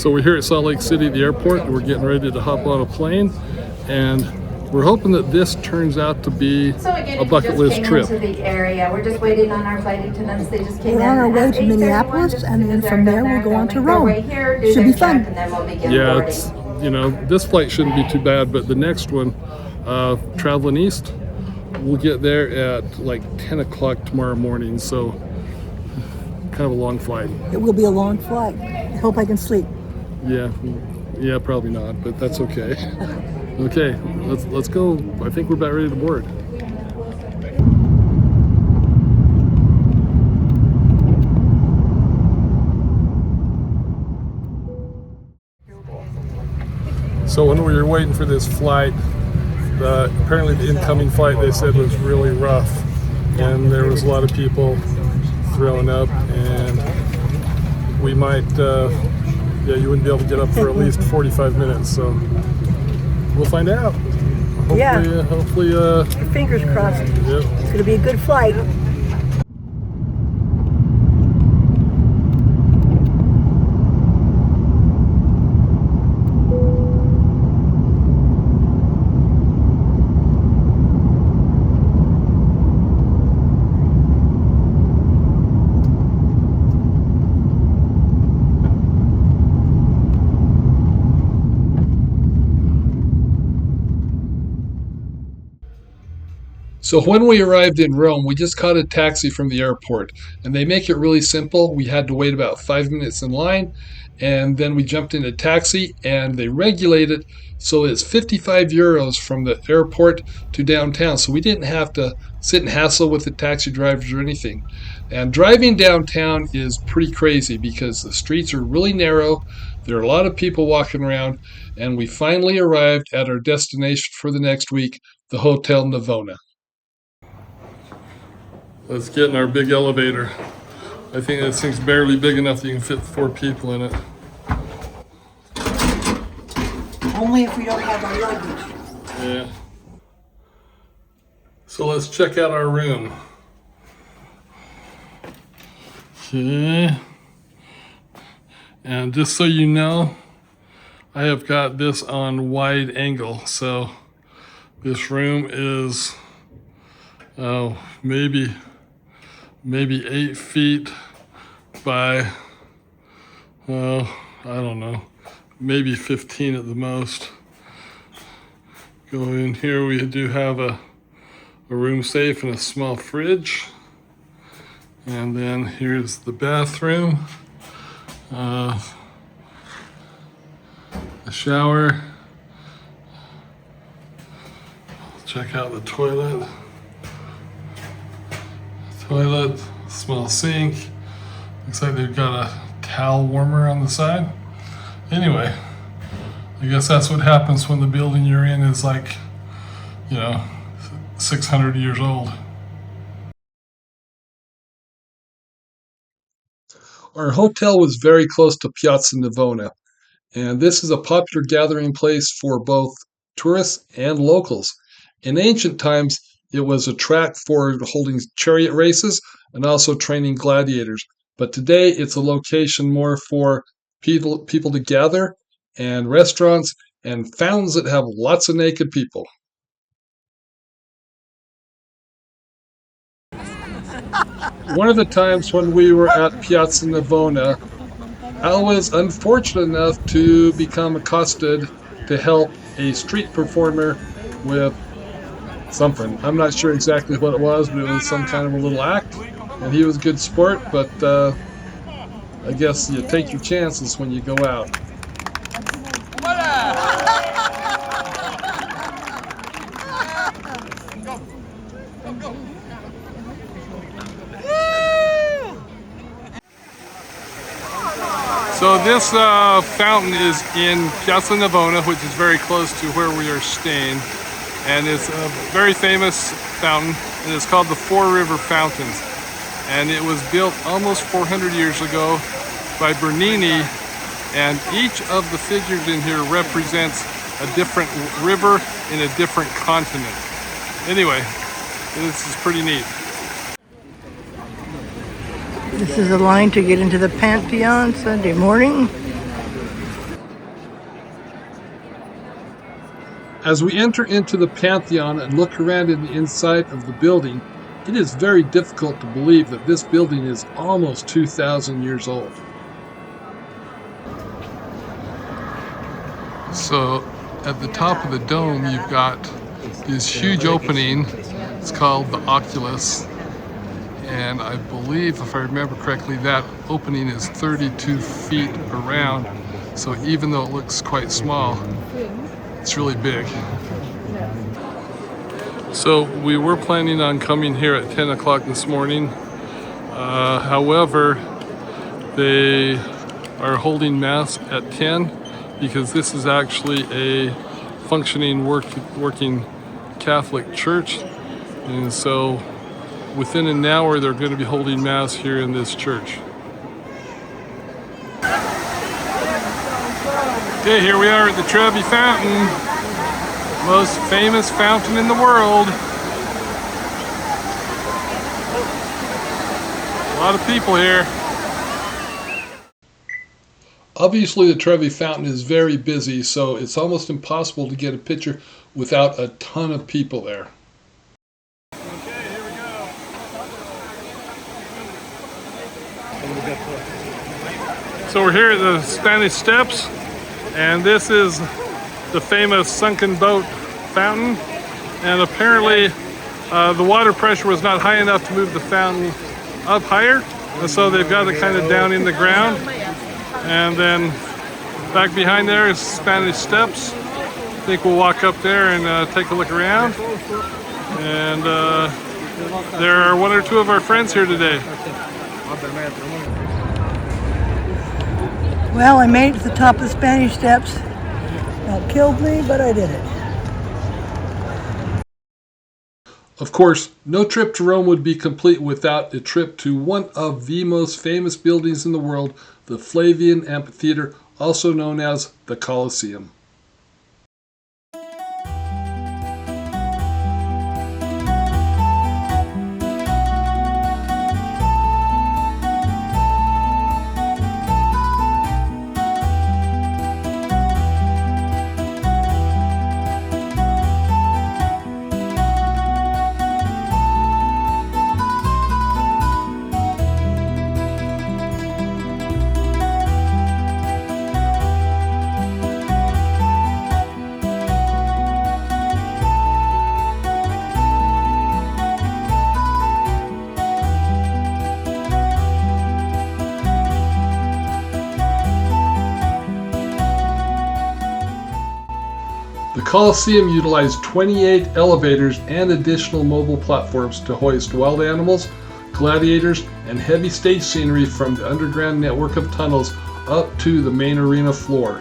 So we're here at Salt Lake City, the airport. We're getting ready to hop on a plane, and we're hoping that this turns out to be a bucket list trip. Into the area. We're just waiting on our flight attendants. They just came in. We're on our way to Minneapolis, and then from there we'll go on to Rome. Should be fun. Yeah, it's, this flight shouldn't be too bad, but the next one, traveling east, we'll get there at like 10 o'clock tomorrow morning, so kind of a long flight. It will be a long flight. I hope I can sleep. Yeah, probably not, but that's okay. Okay, let's go. I think we're about ready to board. So when we were waiting for this flight, apparently the incoming flight, they said, was really rough, and there was a lot of people throwing up, and we might, you wouldn't be able to get up for at least 45 minutes, so we'll find out. Hopefully, Fingers crossed. Yep. It's going to be a good flight. So when we arrived in Rome, we just caught a taxi from the airport, and they make it really simple. We had to wait about 5 minutes in line, and then we jumped in a taxi, and they regulate it so it's 55 euros from the airport to downtown. So we didn't have to sit and hassle with the taxi drivers or anything. And driving downtown is pretty crazy because the streets are really narrow. There are a lot of people walking around, and we finally arrived at our destination for the next week, the Hotel Navona. Let's get in our big elevator. I think this thing's barely big enough that you can fit 4 people in it. Only if we don't have our luggage. Yeah. So let's check out our room. Okay. And just so you know, I have got this on wide angle. So this room is, maybe 8 feet by, I don't know, maybe 15 at the most. Go in here, we do have a room safe and a small fridge. And then here's the bathroom, a shower. Check out the toilet. Small sink. Looks like they've got a towel warmer on the side. Anyway, I guess that's what happens when the building you're in is like, 600 years old. Our hotel was very close to Piazza Navona, and this is a popular gathering place for both tourists and locals. In ancient times, it was a track for holding chariot races and also training gladiators. But today, it's a location more for people to gather, and restaurants and fountains that have lots of naked people. One of the times when we were at Piazza Navona, I was unfortunate enough to become accosted to help a street performer with something. I'm not sure exactly what it was, but it was some kind of a little act, and he was a good sport, but I guess you take your chances when you go out. So this fountain is in Piazza Navona, which is very close to where we are staying. And it's a very famous fountain, and it's called the Four River Fountains. And it was built almost 400 years ago by Bernini, and each of the figures in here represents a different river in a different continent. Anyway, this is pretty neat. This is a line to get into the Pantheon Sunday morning. As we enter into the Pantheon and look around in the inside of the building, it is very difficult to believe that this building is almost 2,000 years old. So at the top of the dome, you've got this huge opening. It's called the Oculus. And I believe, if I remember correctly, that opening is 32 feet around. So even though it looks quite small, it's really big. So we were planning on coming here at 10 o'clock this morning. However, they are holding Mass at 10 because this is actually a functioning working Catholic church. And so within an hour, they're going to be holding Mass here in this church. Okay, here we are at the Trevi Fountain, most famous fountain in the world. A lot of people here. Obviously, the Trevi Fountain is very busy, so it's almost impossible to get a picture without a ton of people there. Okay, here we go. So we're here at the Spanish Steps, and this is the famous sunken boat fountain. And apparently, the water pressure was not high enough to move the fountain up higher, and so they've got it kind of down in the ground. And then back behind there is Spanish Steps. I think we'll walk up there and take a look around. And there are one or two of our friends here today. Well, I made it to the top of the Spanish Steps. It killed me, but I did it. Of course, no trip to Rome would be complete without a trip to one of the most famous buildings in the world, the Flavian Amphitheater, also known as the Colosseum. The Colosseum utilized 28 elevators and additional mobile platforms to hoist wild animals, gladiators, and heavy stage scenery from the underground network of tunnels up to the main arena floor.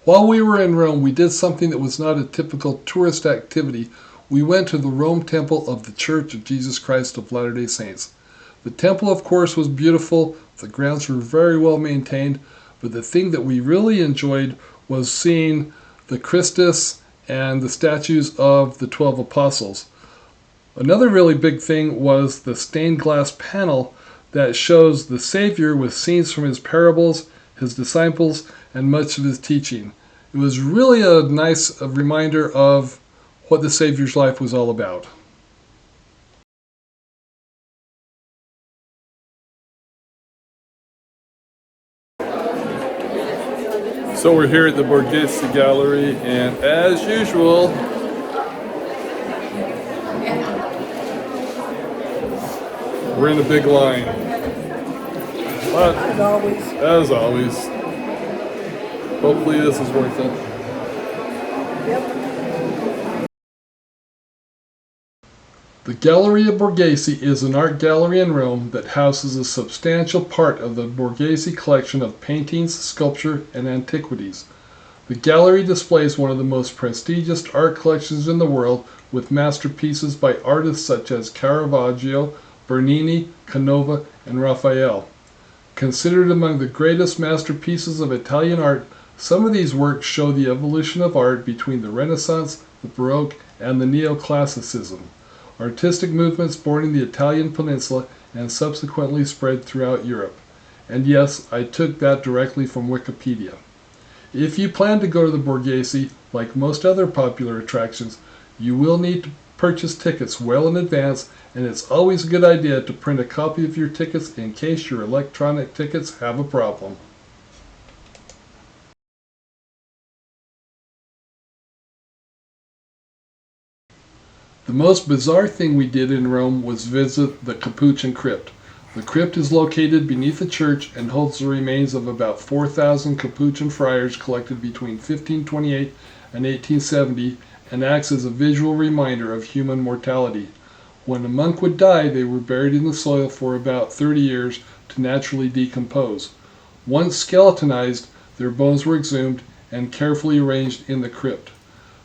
While we were in Rome, we did something that was not a typical tourist activity. We went to the Rome Temple of the Church of Jesus Christ of Latter-day Saints. The temple, of course, was beautiful. The grounds were very well maintained. But the thing that we really enjoyed was seeing the Christus and the statues of the 12 apostles. Another really big thing was the stained glass panel that shows the Savior with scenes from his parables, his disciples, and much of his teaching. It was really a nice reminder of what the Savior's life was all about. So we're here at the Borghese Gallery, and as usual, we're in a big line. But as always, hopefully this is worth it. The Galleria Borghese is an art gallery in Rome that houses a substantial part of the Borghese collection of paintings, sculpture, and antiquities. The gallery displays one of the most prestigious art collections in the world, with masterpieces by artists such as Caravaggio, Bernini, Canova, and Raphael. Considered among the greatest masterpieces of Italian art, some of these works show the evolution of art between the Renaissance, the Baroque, and the Neoclassicism. Artistic movements born in the Italian peninsula and subsequently spread throughout Europe. And yes, I took that directly from Wikipedia. If you plan to go to the Borghese, like most other popular attractions, you will need to purchase tickets well in advance, and it's always a good idea to print a copy of your tickets in case your electronic tickets have a problem. The most bizarre thing we did in Rome was visit the Capuchin Crypt. The crypt is located beneath a church and holds the remains of about 4,000 Capuchin friars collected between 1528 and 1870 and acts as a visual reminder of human mortality. When a monk would die, they were buried in the soil for about 30 years to naturally decompose. Once skeletonized, their bones were exhumed and carefully arranged in the crypt.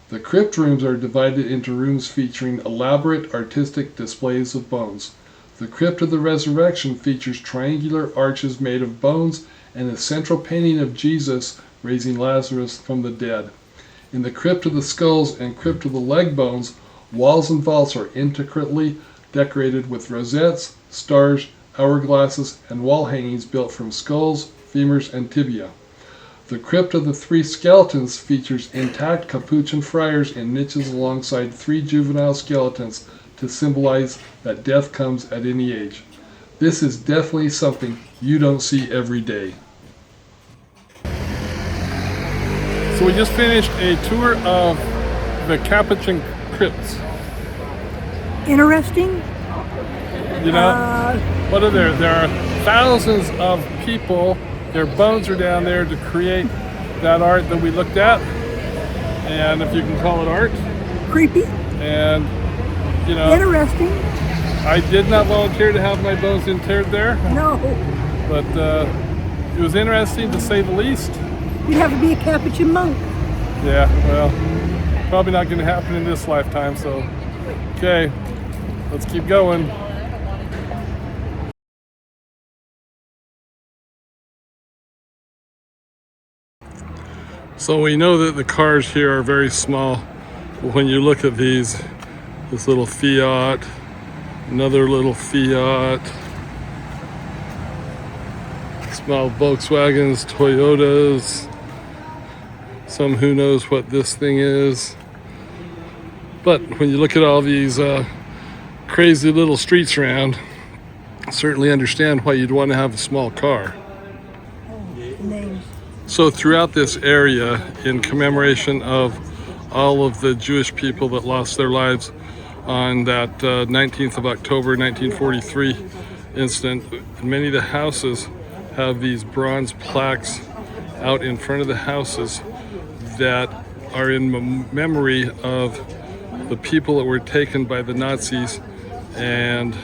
The crypt rooms are divided into rooms featuring elaborate artistic displays of bones. The Crypt of the Resurrection features triangular arches made of bones and a central painting of Jesus raising Lazarus from the dead. In the Crypt of the Skulls and Crypt of the Leg Bones, walls and vaults are intricately decorated with rosettes, stars, hourglasses, and wall hangings built from skulls, femurs, and tibia. The Crypt of the Three Skeletons features intact Capuchin friars in niches alongside 3 juvenile skeletons to symbolize that death comes at any age. This is definitely something you don't see every day. So we just finished a tour of the Capuchin crypts. Interesting. You know, what are there? There are thousands of people. Their bones are down there to create that art that we looked at, and if you can call it art. Creepy. And, you know, interesting. I did not volunteer to have my bones interred there. No. But it was interesting to say the least. You'd have to be a Capuchin monk. Yeah, well, probably not going to happen in this lifetime, so, okay, let's keep going. So we know that the cars here are very small, but when you look at these, this little Fiat, another little Fiat, small Volkswagens, Toyotas, some who knows what this thing is. But when you look at all these crazy little streets around, I certainly understand why you'd want to have a small car. Names. So throughout this area, in commemoration of all of the Jewish people that lost their lives on that 19th of October 1943 incident, many of the houses have these bronze plaques out in front of the houses that are in memory of the people that were taken by the Nazis and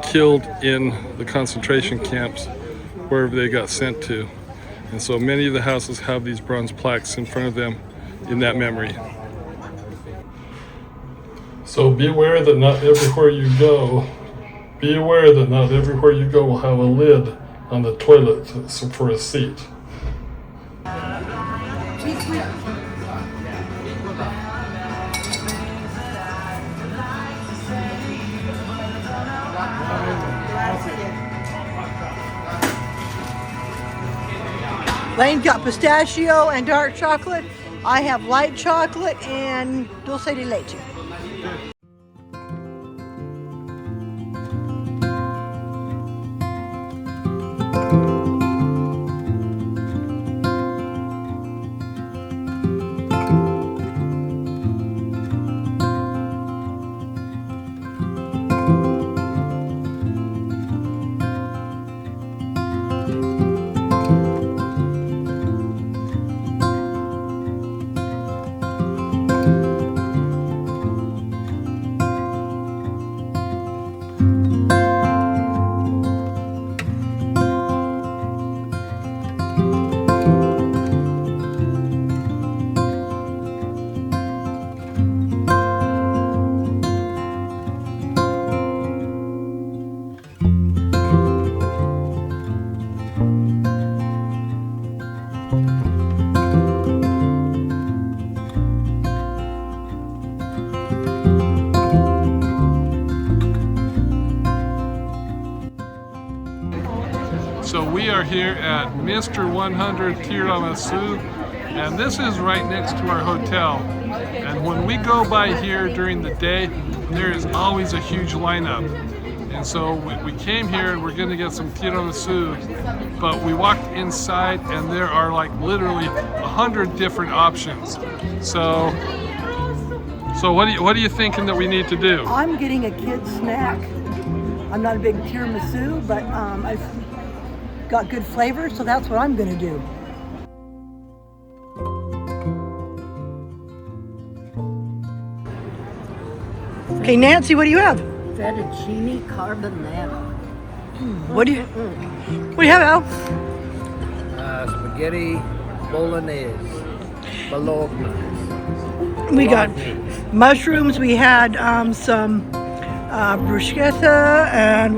killed in the concentration camps wherever they got sent to. And so many of the houses have these bronze plaques in front of them in that memory. So be aware that not everywhere you go will have a lid on the toilet for a seat. Lane's got pistachio and dark chocolate. I have light chocolate and dulce de leche. So we are here at Mr. 100 Tiramisu, and this is right next to our hotel. And when we go by here during the day, there is always a huge lineup. And so we came here and we're gonna get some tiramisu, but we walked inside and there are like literally 100 different options. So what are you thinking that we need to do? I'm getting a kid's snack. I'm not a big tiramisu, but I've got good flavor, so that's what I'm gonna do. Okay, Nancy, what do you have? Fettuccine carbonara. What do you have, Al? Spaghetti bolognese. Bologna. We got mushrooms. We had some bruschetta, and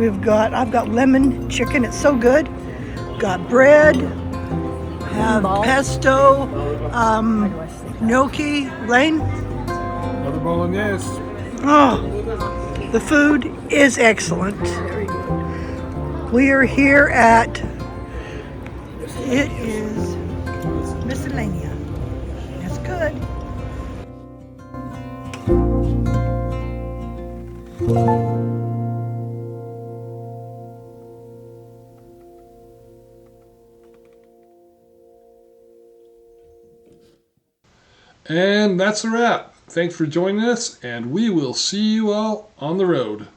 I've got lemon chicken. It's so good. Got bread. Have pesto. Gnocchi. Lane. Another bolognese. Oh, the food is excellent. We are here at, it is Miscellanea. It's good. And that's a wrap. Thanks for joining us, and we will see you all on the road.